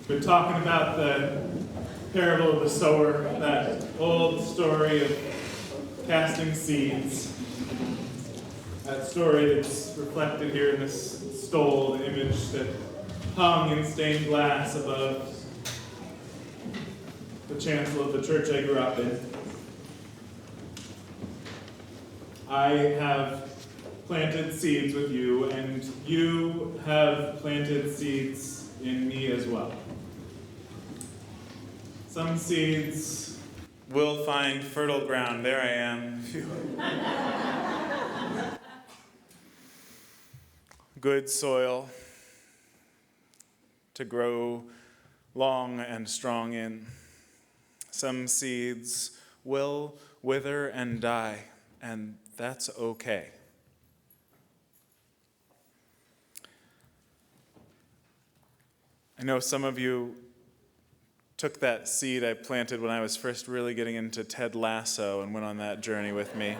We're talking about the parable of the sower, that old story of casting seeds. That story that's reflected here in this stole, the image that hung in stained glass above the chancel of the church I grew up in. I have planted seeds with you, and you have planted seeds in me as well. Some seeds will find fertile ground. There I am. Good soil to grow long and strong in. Some seeds will wither and die, and that's okay. I know some of you took that seed I planted when I was first really getting into Ted Lasso and went on that journey with me.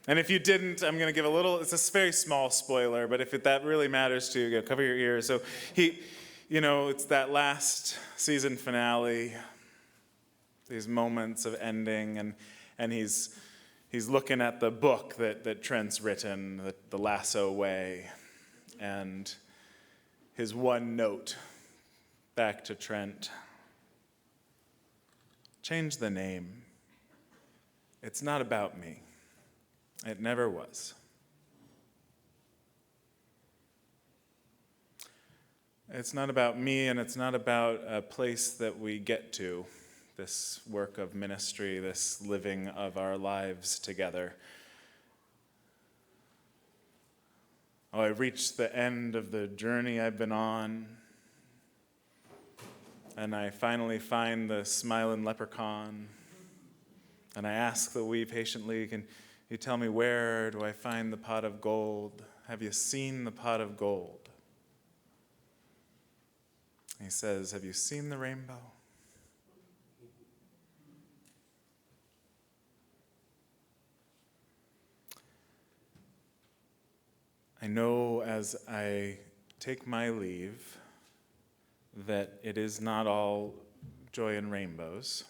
And if you didn't, I'm going to give it's a very small spoiler, but if that really matters to you, cover your ears. So it's that last season finale, these moments of ending, and he's looking at the book that Trent's written, The Lasso Way, and his one note back to Trent: change the name. It's not about me. It never was. It's not about me, and it's not about a place that we get to, this work of ministry, this living of our lives together. Oh, I reached the end of the journey I've been on, and I finally find the smiling leprechaun, and I ask the wee patiently, can you tell me, where do I find the pot of gold? Have you seen the pot of gold? He says, have you seen the rainbow? I know as I take my leave that it is not all joy and rainbows,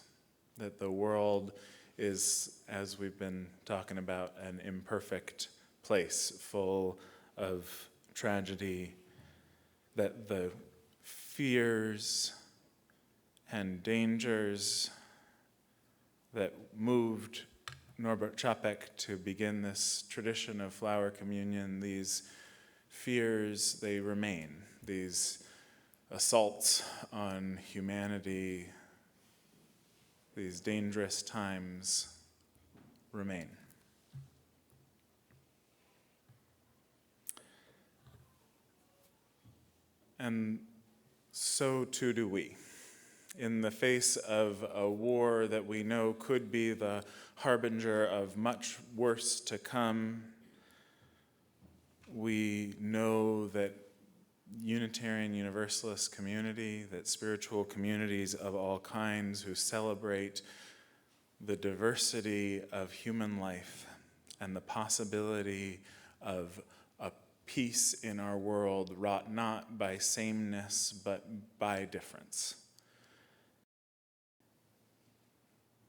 that the world is, as we've been talking about, an imperfect place full of tragedy, that the fears and dangers that moved Norbert Čapek to begin this tradition of flower communion, these fears, they remain. These assaults on humanity, these dangerous times remain. And so too do we. In the face of a war that we know could be the harbinger of much worse to come, we know that Unitarian Universalist community, that spiritual communities of all kinds who celebrate the diversity of human life and the possibility of a peace in our world wrought not by sameness but by difference.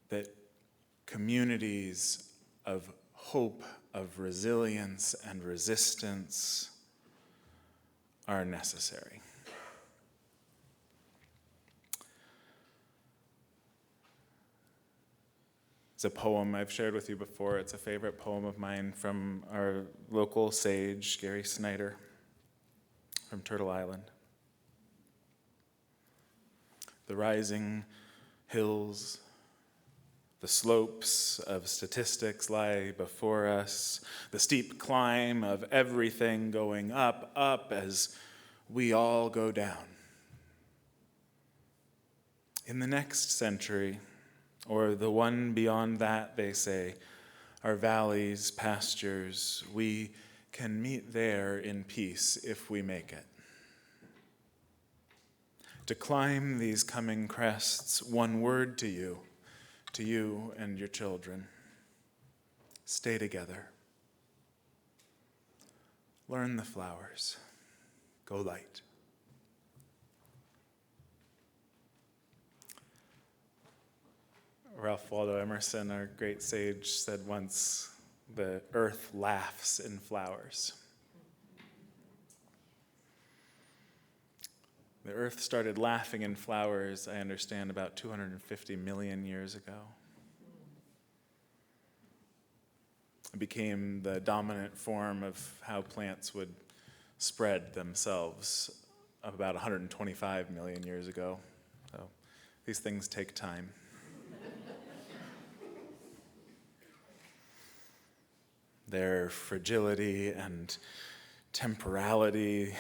That communities of hope, of resilience and resistance are necessary. It's a poem I've shared with you before. It's a favorite poem of mine from our local sage, Gary Snyder, from Turtle Island. The rising hills, the slopes of statistics lie before us, the steep climb of everything going up, up as we all go down. In the next century, or the one beyond that, they say, our valleys, pastures, we can meet there in peace if we make it. To climb these coming crests, one word to you and your children: stay together. Learn the flowers. Go light. Ralph Waldo Emerson, our great sage, said once, "The earth laughs in flowers." The earth started laughing in flowers, I understand, about 250 million years ago. It became the dominant form of how plants would spread themselves about 125 million years ago. So these things take time. Their fragility and temporality,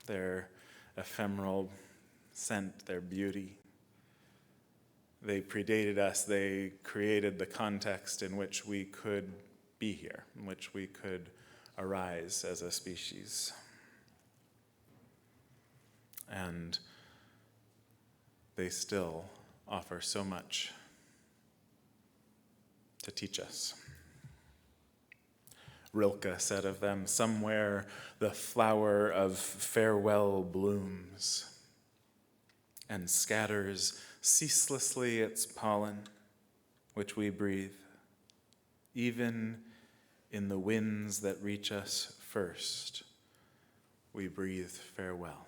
their ephemeral scent, their beauty. They predated us. They created the context in which we could be here, in which we could arise as a species. And they still offer so much to teach us. Rilke said of them, "Somewhere the flower of farewell blooms and scatters ceaselessly its pollen, which we breathe, even in the winds that reach us first, we breathe farewell."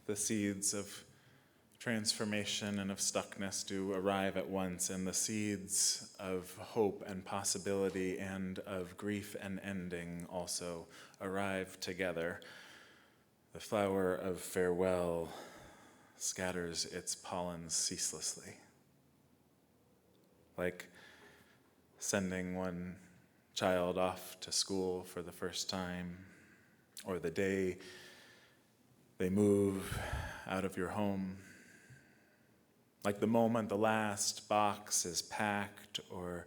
The seeds of transformation and of stuckness do arrive at once, and the seeds of hope and possibility and of grief and ending also arrive together. The flower of farewell scatters its pollen ceaselessly, like sending one child off to school for the first time, or the day they move out of your home. Like the moment the last box is packed, or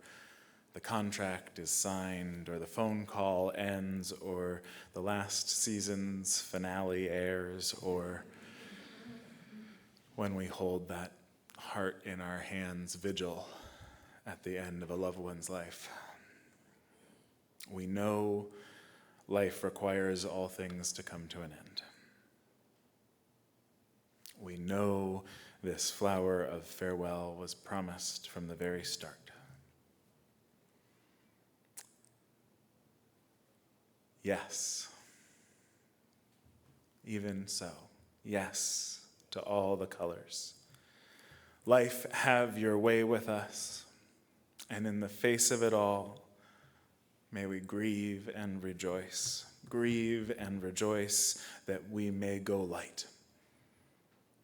the contract is signed, or the phone call ends, or the last season's finale airs, or when we hold that heart in our hands vigil at the end of a loved one's life. We know life requires all things to come to an end. We know this flower of farewell was promised from the very start. Yes, even so, yes to all the colors. Life, have your way with us, and in the face of it all, may we grieve and rejoice that we may go light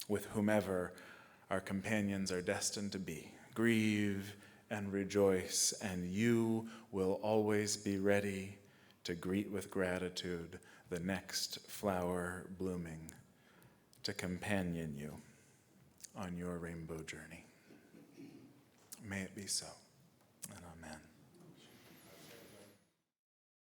with whomever our companions are destined to be. Grieve and rejoice, and you will always be ready to greet with gratitude the next flower blooming to companion you on your rainbow journey. May it be so, and amen.